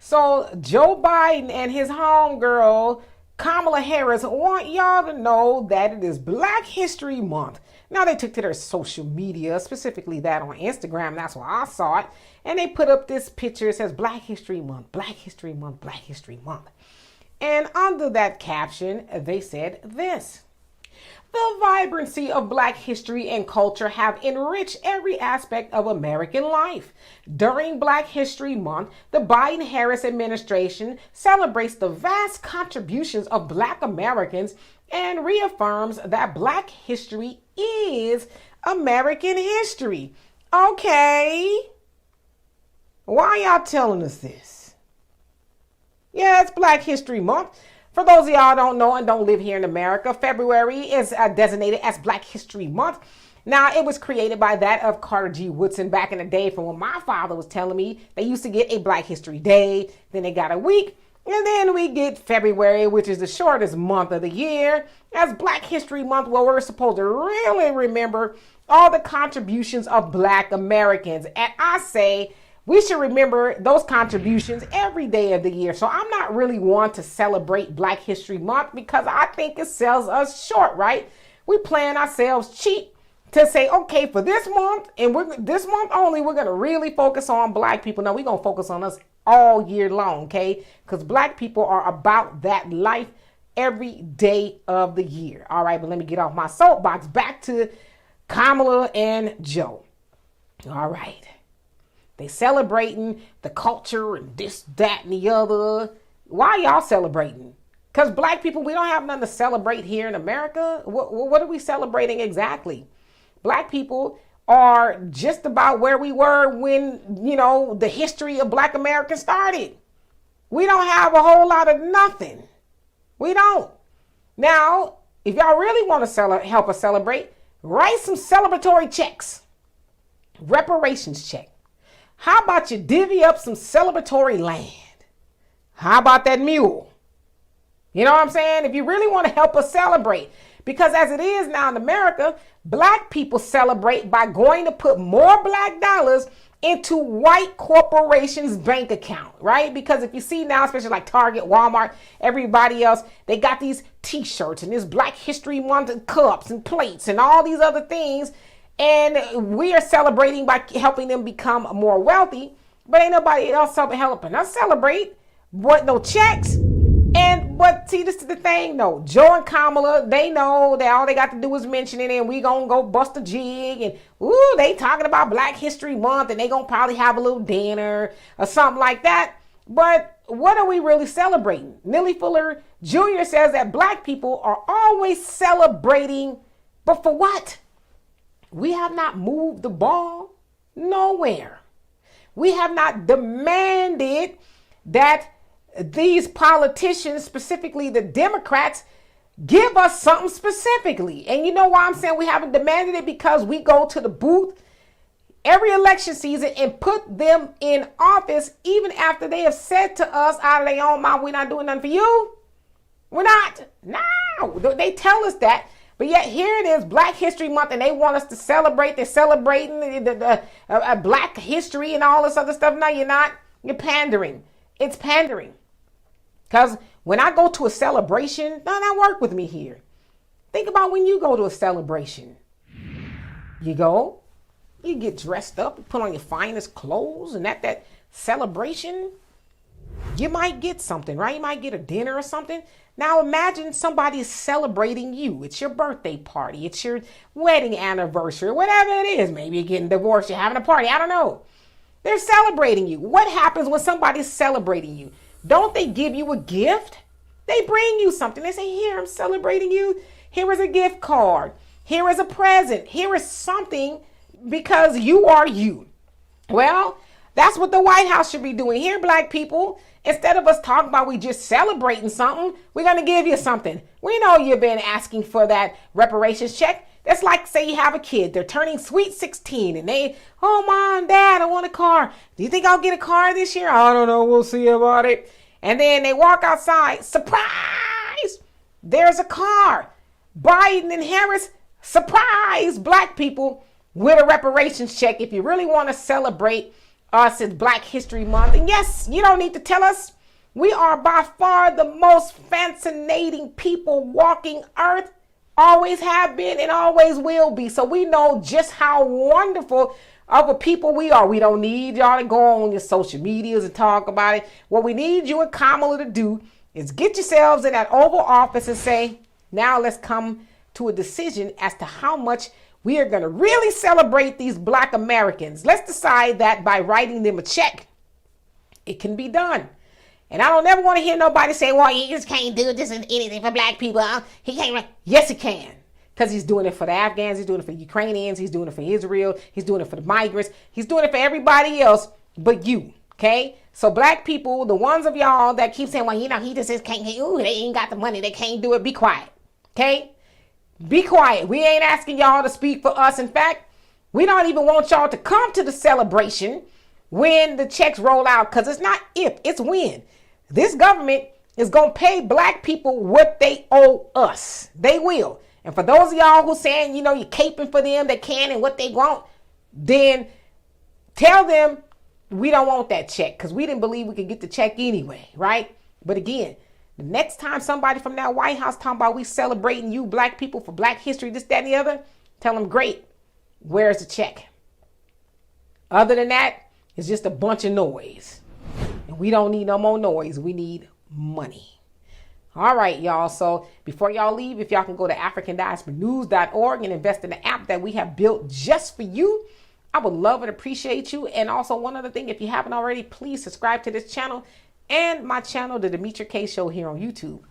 So Joe Biden and his homegirl, Kamala Harris, want y'all to know that it is Black History Month. Now they took to their social media, specifically that on Instagram. That's where I saw it. And they put up this picture. It says Black History Month, Black History Month, Black History Month. And under that caption, they said this: the vibrancy of Black history and culture have enriched every aspect of American life. During Black History Month, the Biden-Harris administration celebrates the vast contributions of Black Americans and reaffirms that Black history is American history. Okay. Why y'all telling us this? Yeah, it's Black History Month. For those of y'all who don't know and don't live here in America, February is designated as Black History Month. Now, it was created by that of Carter G. Woodson back in the day, from when my father was telling me they used to get a Black History Day, then they got a week, and then we get February, which is the shortest month of the year, as Black History Month, where we're supposed to really remember all the contributions of Black Americans. And I say we should remember those contributions every day of the year. So I'm not really one to celebrate Black History Month because I think it sells us short, right? We playing ourselves cheap to say, okay, for this month and this month only, we're going to really focus on Black people. No, we're going to focus on us all year long, okay? Because Black people are about that life every day of the year. All right, but let me get off my soapbox. Back to Kamala and Joe. All right. They celebrating the culture and this, that, and the other. Why y'all celebrating? Because Black people, we don't have nothing to celebrate here in America. What are we celebrating exactly? Black people are just about where we were when, the history of Black America started. We don't have a whole lot of nothing. We don't. Now, if y'all really want to help us celebrate, write some celebratory checks. Reparations check. How about you divvy up some celebratory land? How about that mule? You know what I'm saying? If you really want to help us celebrate. Because as it is now in America, Black people celebrate by going to put more Black dollars into white corporations' bank account, right? Because if you see now, especially like Target, Walmart, everybody else, they got these t-shirts and this Black History Month and cups and plates and all these other things. And we are celebrating by helping them become more wealthy, but ain't nobody else helping us celebrate. What, no checks? But see, this is the thing, though. Joe and Kamala, they know that all they got to do is mention it, and we gonna go bust a jig, and they talking about Black History Month, and they gonna probably have a little dinner or something like that. But what are we really celebrating? Millie Fuller Jr. says that Black people are always celebrating, but for what? We have not moved the ball nowhere. We have not demanded that these politicians, specifically the Democrats, give us something specifically. And you know why I'm saying we haven't demanded it? Because we go to the booth every election season and put them in office, even after they have said to us out of their own mouth, we're not doing nothing for you. We're not. No, they tell us that. But yet here it is, Black History Month, and they want us to celebrate. They're celebrating the Black history and all this other stuff. No, you're not. You're pandering. It's pandering. Because when I go to a celebration, that work with me here. Think about when you go to a celebration. You go, you get dressed up, you put on your finest clothes, and at that celebration, you might get something, right? You might get a dinner or something. Now imagine somebody is celebrating you. It's your birthday party. It's your wedding anniversary, whatever it is. Maybe you're getting divorced, you're having a party. I don't know. They're celebrating you. What happens when somebody's celebrating you? Don't they give you a gift? They bring you something. They say, here, I'm celebrating you. Here is a gift card. Here is a present. Here is something because you are you. Well, that's what the White House should be doing here, Black people. Instead of us talking about we just celebrating something, we're going to give you something. We know you've been asking for that reparations check. That's like, say you have a kid. They're turning sweet 16 and they, oh, Mom, Dad, I want a car. Do you think I'll get a car this year? I don't know. We'll see about it. And then they walk outside. Surprise! There's a car. Biden and Harris surprise Black people with a reparations check. If you really want to celebrate us it's Black History Month. And yes, you don't need to tell us. We are by far the most fascinating people walking earth. Always have been and always will be. So we know just how wonderful of a people we are. We don't need y'all to go on your social medias and talk about it. What we need you and Kamala to do is get yourselves in that Oval Office and say, now let's come to a decision as to how much we are going to really celebrate these Black Americans. Let's decide that by writing them a check. It can be done. And I don't ever want to hear nobody say, well, he just can't do this and anything for Black people. He can't. Yes, he can. Because he's doing it for the Afghans. He's doing it for Ukrainians. He's doing it for Israel. He's doing it for the migrants. He's doing it for everybody else but you. Okay? So Black people, the ones of y'all that keep saying, well, he just can't, they ain't got the money. They can't do it. Be quiet. Okay? Be quiet. We ain't asking y'all to speak for us. In fact, we don't even want y'all to come to the celebration when the checks roll out. Because it's not if, it's when. This government is going to pay Black people what they owe us. They will. And for those of y'all who saying, you're caping for them, they can and what they want, then tell them we don't want that check because we didn't believe we could get the check anyway, right? But again, the next time somebody from that White House talking about we celebrating you Black people for Black history, this, that, and the other, tell them, great, where's the check? Other than that, it's just a bunch of noise. And we don't need no more noise. We need money. All right, y'all. So before y'all leave, if y'all can go to africandiasporanews.org and invest in the app that we have built just for you, I would love and appreciate you. And also one other thing, if you haven't already, please subscribe to this channel and my channel, The Demetra Kaye Show here on YouTube.